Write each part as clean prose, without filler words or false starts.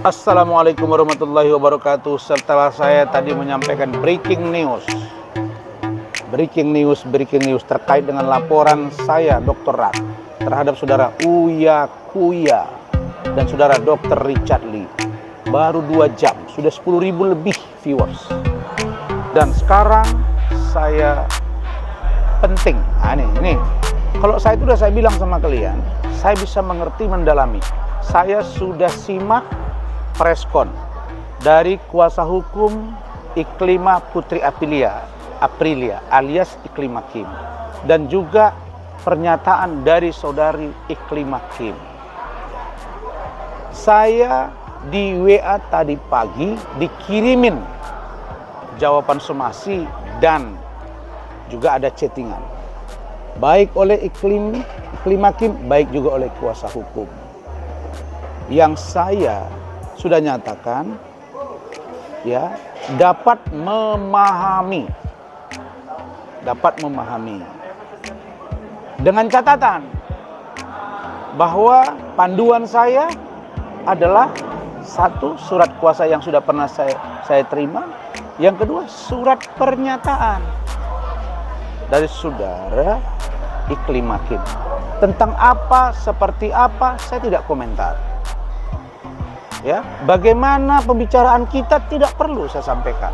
Assalamualaikum warahmatullahi wabarakatuh. Setelah saya tadi menyampaikan breaking news terkait dengan laporan saya Dr. Rat terhadap saudara Uya Kuya dan saudara Dr. Richard Lee, baru 2 jam sudah 10.000 lebih viewers. Dan sekarang saya penting, ini kalau saya itu sudah saya bilang sama kalian, saya bisa mengerti, mendalami. Saya sudah simak preskon dari kuasa hukum Iklima Putri Aprilia alias Iklima Kim, dan juga pernyataan dari saudari Iklima Kim. Saya di WA tadi pagi dikirimin jawaban somasi dan juga ada chattingan, baik oleh Iklima Kim, baik juga oleh kuasa hukum, yang saya sudah nyatakan ya dapat memahami dengan catatan bahwa panduan saya adalah satu, surat kuasa yang sudah pernah saya terima, yang kedua surat pernyataan dari saudara Iklima Kim. Tentang apa, seperti apa, saya tidak komentar. Ya, bagaimana pembicaraan kita tidak perlu saya sampaikan.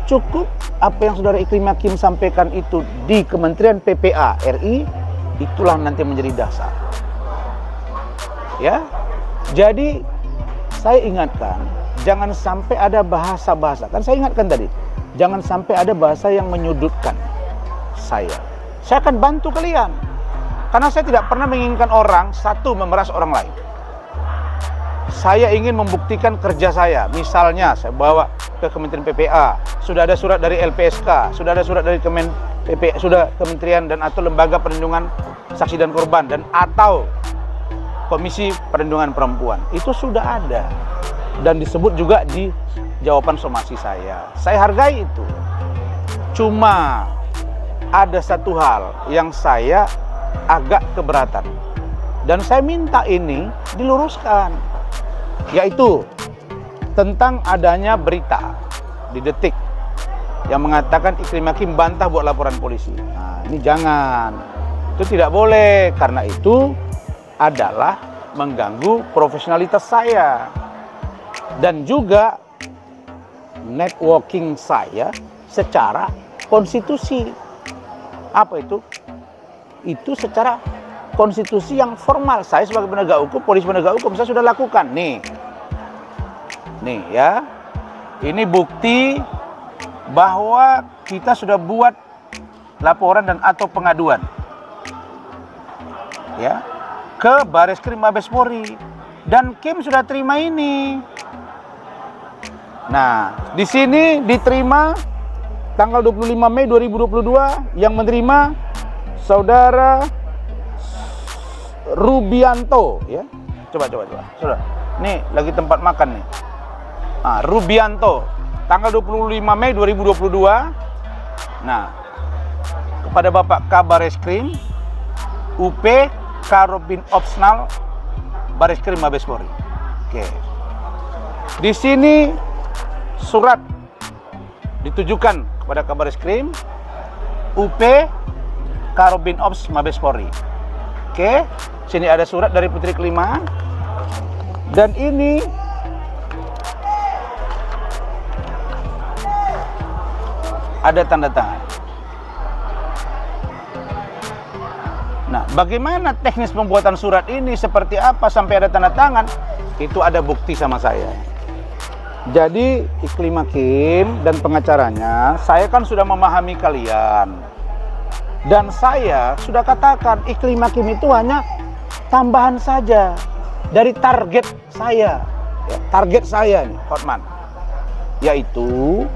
Cukup apa yang saudara Iklima Kim sampaikan itu di Kementerian PPA RI, itulah nanti menjadi dasar. Ya, jadi saya ingatkan, jangan sampai ada bahasa-bahasa. Kan saya ingatkan tadi, jangan sampai ada bahasa yang menyudutkan saya. Saya akan bantu kalian, karena saya tidak pernah menginginkan orang satu memeras orang lain. Saya ingin membuktikan kerja saya. Misalnya saya bawa ke Kementerian PPA, sudah ada surat dari LPSK, sudah ada surat dari PPA, sudah Kementerian dan atau Lembaga Perlindungan Saksi dan Korban dan atau Komisi Perlindungan Perempuan. Itu sudah ada dan disebut juga di jawaban somasi saya. Saya hargai itu. Cuma ada satu hal yang saya agak keberatan dan saya minta ini diluruskan, yaitu tentang adanya berita di Detik yang mengatakan Iklima Kim bantah buat laporan polisi. Nah, ini jangan, itu tidak boleh, karena itu adalah mengganggu profesionalitas saya dan juga networking saya secara konstitusi. Apa itu? Itu secara konstitusi yang formal. Saya sebagai penegak hukum, polisi penegak hukum, saya sudah lakukan. Nih ya, ini bukti bahwa kita sudah buat laporan dan atau pengaduan ya ke Bareskrim Mabes Polri, dan Kim sudah terima ini. Nah, di sini diterima tanggal 25 Mei 2022, yang menerima saudara Rubianto ya. Coba. Sudah. Nih lagi tempat makan nih. Rubianto tanggal 25 Mei 2022. Nah, kepada Bapak Kabareskrim UP Karobin Opsnal Bareskrim Mabes Polri. Oke. Di sini surat ditujukan kepada Kabareskrim UP Karobin Ops Mabes Polri. Oke, sini ada surat dari Putri Kelima, dan ini ada tanda tangan. Nah, bagaimana teknis pembuatan surat ini, seperti apa sampai ada tanda tangan, itu ada bukti sama saya. Jadi Iklima Kim dan pengacaranya, saya kan sudah memahami kalian. Dan saya sudah katakan Iklima Kim itu hanya tambahan saja dari target saya. Ya, target saya nih, Hotman, yaitu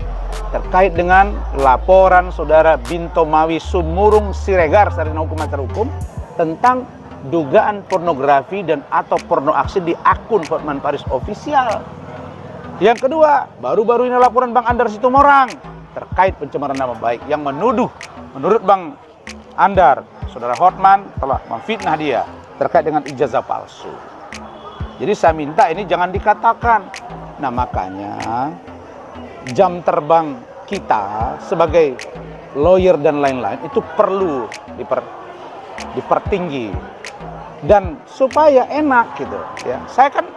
terkait dengan laporan saudara Binto Mawi Sumurung Siregar Sarjana Hukum Master Hukum tentang dugaan pornografi dan atau porno aksi di akun Hotman Paris Official. Yang kedua, baru-baru ini laporan Bang Andar Situmorang terkait pencemaran nama baik yang menuduh, menurut Bang Andar, saudara Hotman telah memfitnah dia terkait dengan ijazah palsu. Jadi saya minta ini jangan dikatakan. Nah makanya jam terbang kita sebagai lawyer dan lain-lain itu perlu dipertinggi dan supaya enak gitu ya. Saya kan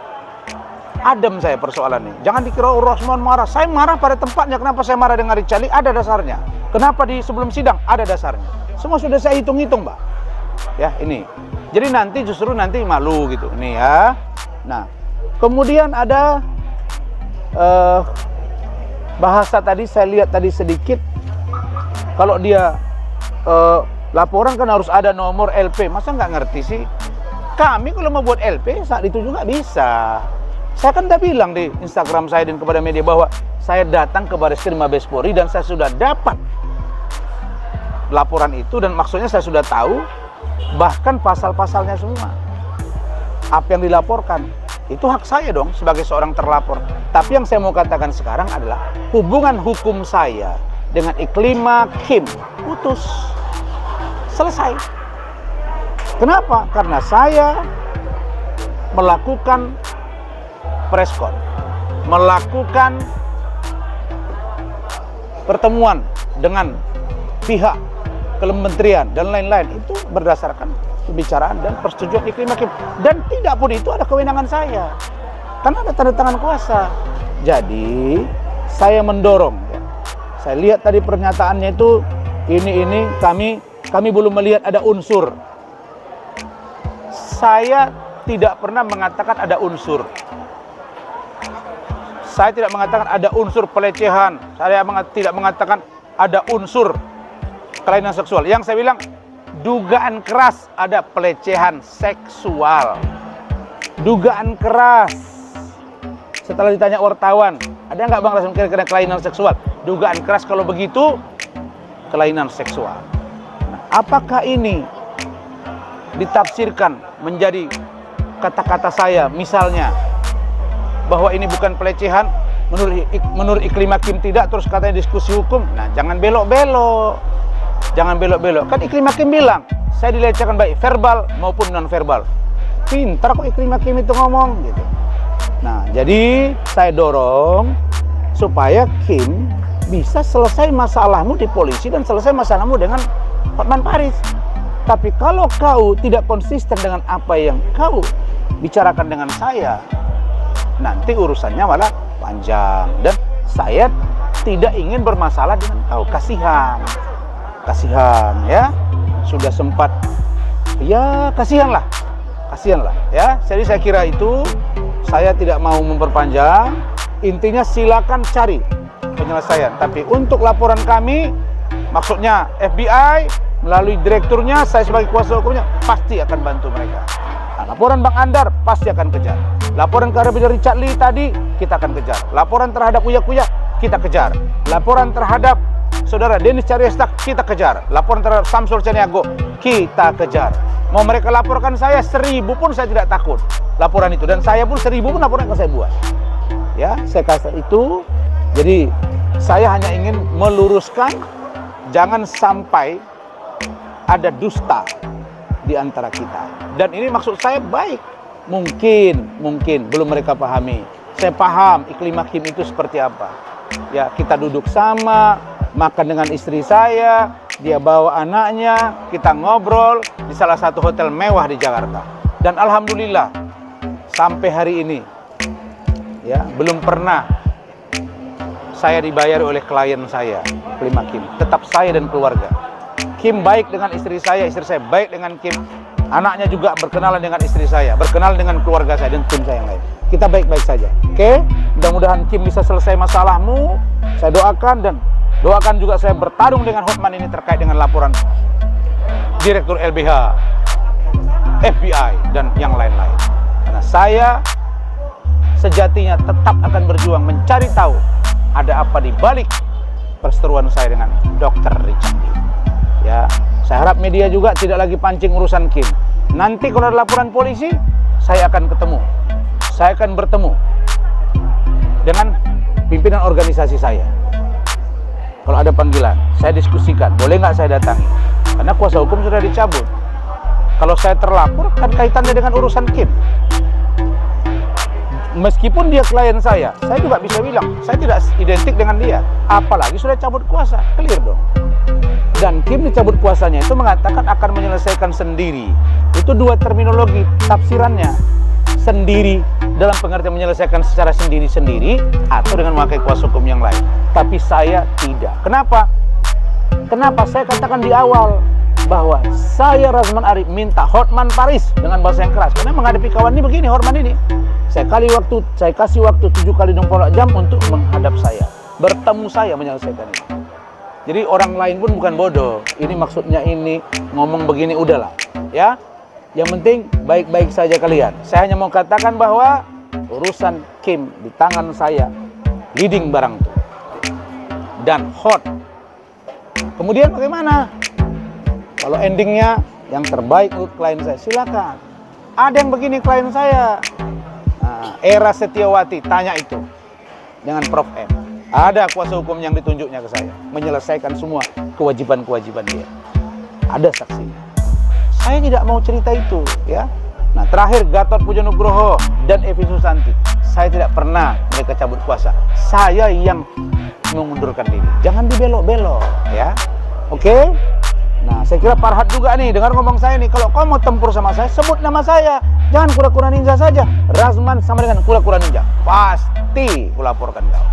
adem saya persoalan ini. Jangan dikira Rosman marah. Saya marah pada tempatnya. Kenapa saya marah dengan Richard Lee? Ada dasarnya. Kenapa di sebelum sidang? Ada dasarnya. Semua sudah saya hitung-hitung, Mbak. Ya, ini. Jadi justru nanti malu gitu. Ini ya. Nah, kemudian ada bahasa tadi saya lihat tadi sedikit. Kalau dia laporan kan harus ada nomor LP. Masa nggak ngerti sih? Kami kalau mau buat LP saat itu juga bisa. Saya kan udah bilang di Instagram saya dan kepada media bahwa saya datang ke Bareskrim Mabes Polri dan saya sudah dapat laporan itu, dan maksudnya saya sudah tahu bahkan pasal-pasalnya semua. Apa yang dilaporkan itu hak saya dong sebagai seorang terlapor. Tapi yang saya mau katakan sekarang adalah hubungan hukum saya dengan Iklima Kim putus, selesai. Kenapa? Karena saya melakukan preskon, melakukan pertemuan dengan pihak kementerian dan lain-lain, itu berdasarkan pembicaraan dan persetujuan Iklima Kim, dan tidak pun itu ada kewenangan saya karena ada tanda tangan kuasa. Jadi saya mendorong ya. Saya lihat tadi pernyataannya itu ini kami belum melihat ada unsur. Saya tidak pernah mengatakan ada unsur. Saya tidak mengatakan ada unsur pelecehan. Saya tidak mengatakan ada unsur kelainan seksual. Yang saya bilang dugaan keras ada pelecehan seksual. Dugaan keras. Setelah ditanya wartawan, ada nggak Bang langsung kira-kira kelainan seksual? Dugaan keras kalau begitu kelainan seksual. Nah, apakah ini ditafsirkan menjadi kata-kata saya misalnya bahwa ini bukan pelecehan, menurut Iklima Kim tidak, terus katanya diskusi hukum? Nah, jangan belok-belok. Jangan belok-belok. Kan Iklima Kim bilang, saya dilecehkan baik verbal maupun non-verbal. Pintar kok Iklima Kim itu ngomong gitu. Nah, jadi saya dorong supaya Kim bisa selesai masalahmu di polisi dan selesai masalahmu dengan Hotman Paris. Tapi kalau kau tidak konsisten dengan apa yang kau bicarakan dengan saya, nanti urusannya malah panjang, dan saya tidak ingin bermasalah dengan kau. Kasihan ya, sudah sempat ya, kasihanlah ya. Jadi saya kira itu, saya tidak mau memperpanjang. Intinya silakan cari penyelesaian, tapi untuk laporan kami, maksudnya FBI melalui direkturnya, saya sebagai kuasa hukumnya pasti akan bantu mereka. Nah, laporan Bang Andar pasti akan kejar. Laporan terhadap Richard Lee tadi kita akan kejar. Laporan terhadap Uya Kuya kita kejar. Laporan terhadap Saudara Denis Cahyastak kita kejar. Laporan terhadap Samsul Caniago kita kejar. Mau mereka laporkan saya 1000 pun saya tidak takut laporan itu, dan saya pun 1000 pun laporan akan saya buat. Ya, saya kasih itu. Jadi saya hanya ingin meluruskan, jangan sampai ada dusta di antara kita. Dan ini maksud saya baik. Mungkin belum mereka pahami. Saya paham Iklima Kim itu seperti apa. Ya, kita duduk sama, makan dengan istri saya, dia bawa anaknya, kita ngobrol di salah satu hotel mewah di Jakarta. Dan alhamdulillah sampai hari ini ya, belum pernah saya dibayar oleh klien saya, Iklima Kim. Tetap saya dan keluarga. Kim baik dengan istri saya baik dengan Kim. Anaknya juga berkenalan dengan istri saya, berkenalan dengan keluarga saya dan tim saya yang lain. Kita baik-baik saja. Oke? Mudah-mudahan Kim bisa selesai masalahmu. Saya doakan, dan doakan juga saya bertarung dengan Hotman ini terkait dengan laporan Direktur LBH, FBI, dan yang lain-lain. Karena saya sejatinya tetap akan berjuang mencari tahu ada apa di balik perseteruan saya dengan Dr. Richard Lee. Ya, saya harap media juga tidak lagi pancing urusan Kim. Nanti kalau ada laporan polisi, saya akan ketemu. Saya akan bertemu dengan pimpinan organisasi saya. Kalau ada panggilan, saya diskusikan, boleh nggak saya datangi? Karena kuasa hukum sudah dicabut. Kalau saya terlapor, kan kaitannya dengan urusan Kim. Meskipun dia klien saya juga bisa bilang, saya tidak identik dengan dia. Apalagi sudah cabut kuasa, clear dong. Dan Kim dicabut kuasanya itu mengatakan akan menyelesaikan sendiri. Itu dua terminologi tafsirannya. Sendiri dalam pengertian menyelesaikan secara sendiri-sendiri atau dengan memakai kuasa hukum yang lain. Tapi saya tidak. Kenapa? Kenapa saya katakan di awal bahwa saya Razman Arif minta Hotman Paris dengan bahasa yang keras. Karena menghadapi kawan ini begini, Hotman ini. Saya kasih waktu 7 kali 24 jam untuk menghadap saya, bertemu saya menyelesaikan ini. Jadi orang lain pun bukan bodoh. Ini maksudnya ini, ngomong begini udahlah, ya. Yang penting baik-baik saja kalian. Saya hanya mau katakan bahwa urusan Kim di tangan saya, leading barang itu dan hot. Kemudian bagaimana? Kalau endingnya yang terbaik untuk klien saya, silakan. Ada yang begini klien saya. Era Setiawati, tanya itu dengan Prof M. Ada kuasa hukum yang ditunjuknya ke saya, menyelesaikan semua kewajiban-kewajiban dia. Ada saksinya. Saya tidak mau cerita itu, ya. Nah, terakhir Gatot Pujo Nugroho dan Evi Susanti, saya tidak pernah mereka cabut kuasa. Saya yang mengundurkan diri. Jangan dibelok-belok, ya. Oke? Nah, saya kira Farhad juga nih, dengar ngomong saya nih, kalau kau mau tempur sama saya, sebut nama saya. Jangan kura-kura ninja saja. Razman sama dengan kura-kura ninja. Pasti kulaporkan kau.